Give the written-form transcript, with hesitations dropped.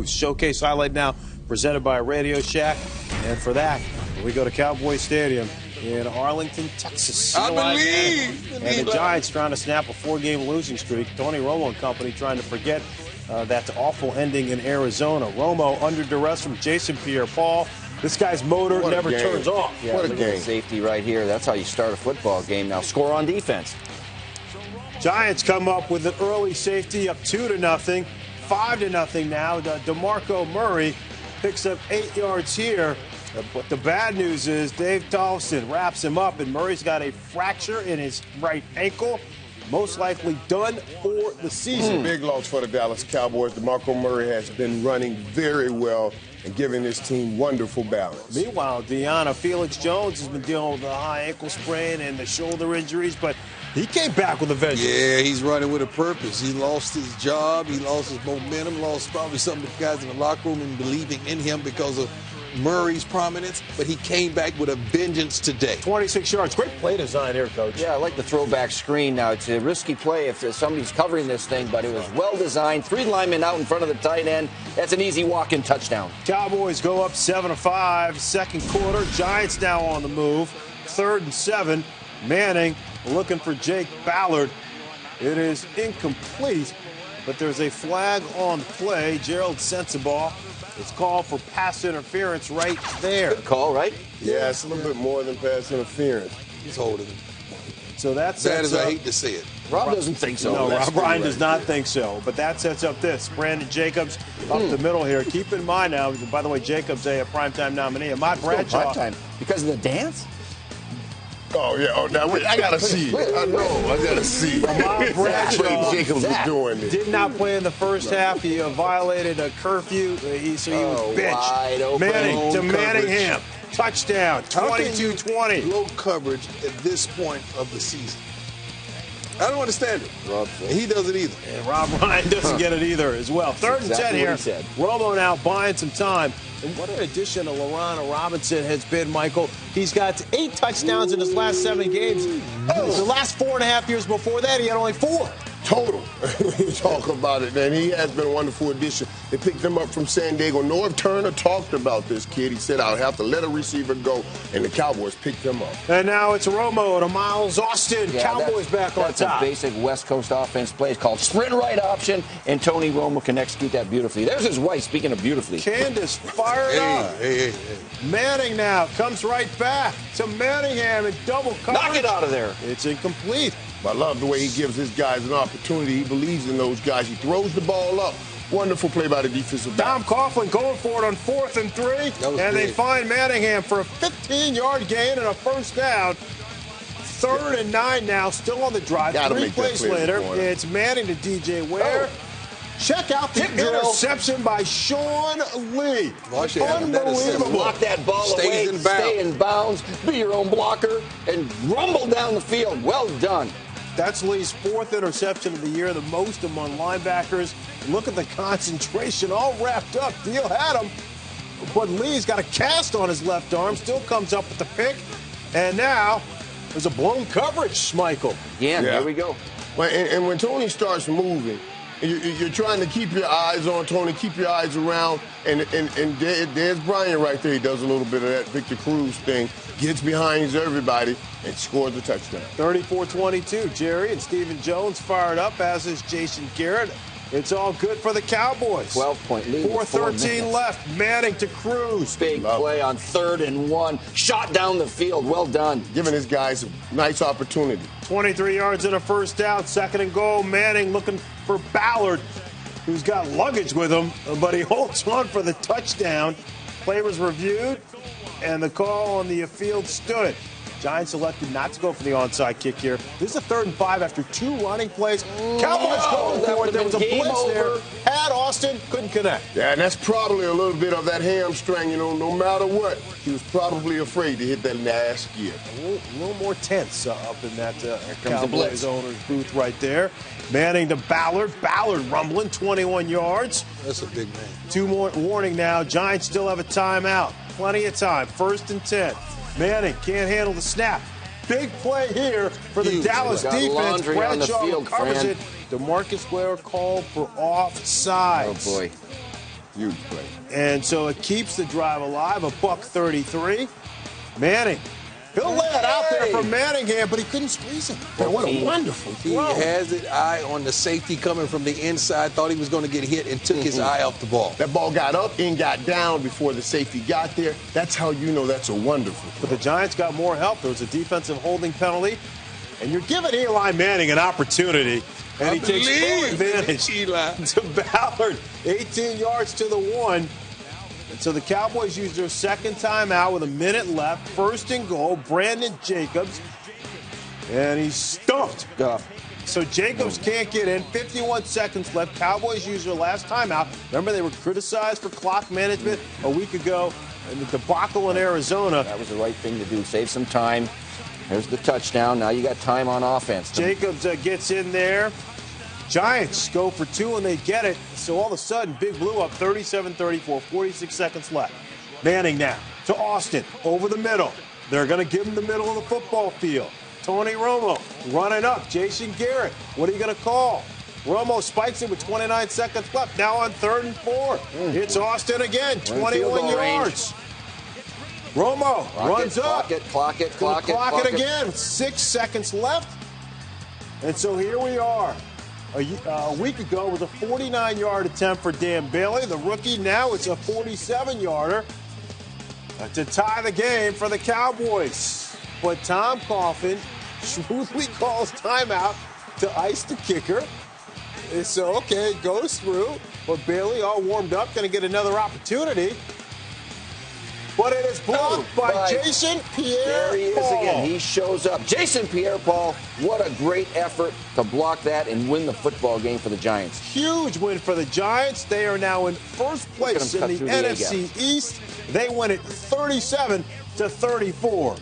Showcase highlight now presented by Radio Shack. And for that, we go to Cowboy Stadium in Arlington, Texas. I believe. And the Giants trying to snap a 4-game losing streak. Tony Romo and company trying to forget that awful ending in Arizona. Romo under duress from Jason Pierre-Paul. This guy's motor never turns off. Yeah, what a game. Safety right here. That's how you start a football game. Now score on defense. Giants come up with an early safety up 2-0, 5-0 now. DeMarco Murray picks up 8 yards here. But the bad news is Dave Tollefson wraps him up, and Murray's got a fracture in his right ankle. Most likely done for the season. Big loss for the Dallas Cowboys. DeMarco Murray has been running very well and giving his team wonderful balance. Meanwhile, Deanna Felix-Jones has been dealing with a high ankle sprain and the shoulder injuries, but he came back with a vengeance. Yeah, he's running with a purpose. He lost his job. He lost his momentum, lost probably some of the guys in the locker room and believing in him because of Murray's prominence, but he came back with a vengeance today. 26 yards. Great play design here, Coach. Yeah, I like the throwback screen. Now, it's a risky play if somebody's covering this thing, but it was well designed. 3 linemen out in front of the tight end. That's an easy walk-in touchdown. Cowboys go up 7-5, second quarter. Giants now on the move. 3rd and 7. Manning looking for Jake Ballard. It is incomplete, but there's a flag on the play. Gerald Sensabaugh. It's called for pass interference right there. Good call, right? Yeah, it's a little bit more than pass interference. He's holding him. So that sets Bad as up, I hate to see it. Rob doesn't think so. No, Rob Ryan does not think so. But that sets up this. Brandon Jacobs up the middle here. Keep in mind now, by the way, Jacobs a primetime nominee. Ahmad Bradshaw. Primetime. Because of the dance? Oh, yeah. Oh, now, wait, I got to see. I know. I got to see. Ahmad Bradshaw Jacobs was doing this. did not play in the first half. He violated a curfew, so he was benched. Wide open. Manning to Coverage. Manningham. Touchdown, 22-20. Low coverage at this point of the season. I don't understand it. And he doesn't either. And Rob Ryan doesn't get it either as well. 3rd and 10 here. Romo now buying some time. And what an addition to Lorana Robinson has been, Michael. He's got 8 touchdowns in his last 7 games. The last 4.5 years before that, he had only 4. Total. Talk about it, man. He has been a wonderful addition. They picked him up from San Diego. Norv Turner talked about this kid. He said, I'll have to let a receiver go, and the Cowboys picked him up. And now it's Romo to Miles Austin. Yeah, Cowboys back on That's top. a basic West Coast offense play. It's called sprint right option, and Tony Romo can execute that beautifully. There's his wife, speaking of beautifully. Candace fired up. Hey. Manning now comes right back to Manningham in double coverage. Knock it out of there. It's incomplete. I love the way he gives his guys an opportunity. He believes in those guys. He throws the ball up. Wonderful play by the defensive back. Tom Coughlin going for it on 4th and 3. And they find Manningham for a 15-yard gain and a first down. 3rd and 9 now, still on the drive. 3 plays later, it's Manning to DJ Ware. Check out the interception by Sean Lee. Unbelievable. Block that ball away, stay in bounds, be your own blocker, and rumble down the field. Well done. That's Lee's 4th interception of the year, the most among linebackers. Look at the concentration, all wrapped up. Deal had him, but Lee's got a cast on his left arm, still comes up with the pick. And now there's a blown coverage, Michael. Yeah, here we go. Well, and when Tony starts moving, you're trying to keep your eyes on Tony, keep your eyes around, and there's Brian right there. He does a little bit of that Victor Cruz thing, gets behind everybody, and scores a touchdown. 34-22. Jerry and Stephen Jones fired up, as is Jason Garrett. It's all good for the Cowboys. 12-point lead. 4:13 left. Manning to Cruz. Big play on 3rd and 1. Shot down the field. Well done. Giving his guys a nice opportunity. 23 yards and a first down. 2nd and goal. Manning looking for Ballard, who's got luggage with him, but he holds on for the touchdown. Play was reviewed, and the call on the field stood. Giants elected not to go for the onside kick here. This is a 3rd and 5 after 2 running plays. Cowboys going for it. There was a blitz there. Had Austin, couldn't connect. Yeah, and that's probably a little bit of that hamstring, no matter what. He was probably afraid to hit that last gear. A little more tense up in that Cowboys owner's booth right there. Manning to Ballard. Ballard rumbling, 21 yards. That's a big man. 2 more warning now. Giants still have a timeout. Plenty of time. 1st and 10. Manning can't handle the snap. Big play here for the Dallas defense. Bradshaw covers it. DeMarcus Ware called for offside. Oh, boy. Huge play. And so it keeps the drive alive. A $133. Manning. He'll lay it out there for Manningham, but he couldn't squeeze it. Man, what a wonderful He throw. has his eye on the safety coming from the inside, thought he was going to get hit, and took his eye off the ball. That ball got up and got down before the safety got there. That's how you know that's a wonderful throw. But the Giants got more help. There was a defensive holding penalty. And you're giving Eli Manning an opportunity. And he takes full advantage to Ballard. 18 yards to the 1. And so the Cowboys use their second timeout with a minute left. First and goal, Brandon Jacobs. And he's stumped. So Jacobs can't get in. 51 seconds left. Cowboys use their last timeout. Remember, they were criticized for clock management a week ago in the debacle in Arizona. That was the right thing to do. Save some time. There's the touchdown. Now you got time on offense. Jacobs gets in there. Giants go for 2 and they get it. So all of a sudden, Big Blue up 37-34, 46 seconds left. Manning now to Austin over the middle. They're going to give him the middle of the football field. Tony Romo running up. Jason Garrett, what are you going to call? Romo spikes it with 29 seconds left. Now on 3rd and 4. It's Austin again, 21 yards. Romo runs up. Clock it again. 6 seconds left. And so here we are. A week ago, it was a 49-yard attempt for Dan Bailey. The rookie, now it's a 47-yarder to tie the game for the Cowboys. But Tom Coughlin shrewdly calls timeout to ice the kicker. So, okay, it goes through. But Bailey, all warmed up, going to get another opportunity. But it is blocked by Jason Pierre-Paul. There he is again. He shows up. Jason Pierre-Paul, what a great effort to block that and win the football game for the Giants. Huge win for the Giants. They are now in first place in the NFC East. They win it 37-34.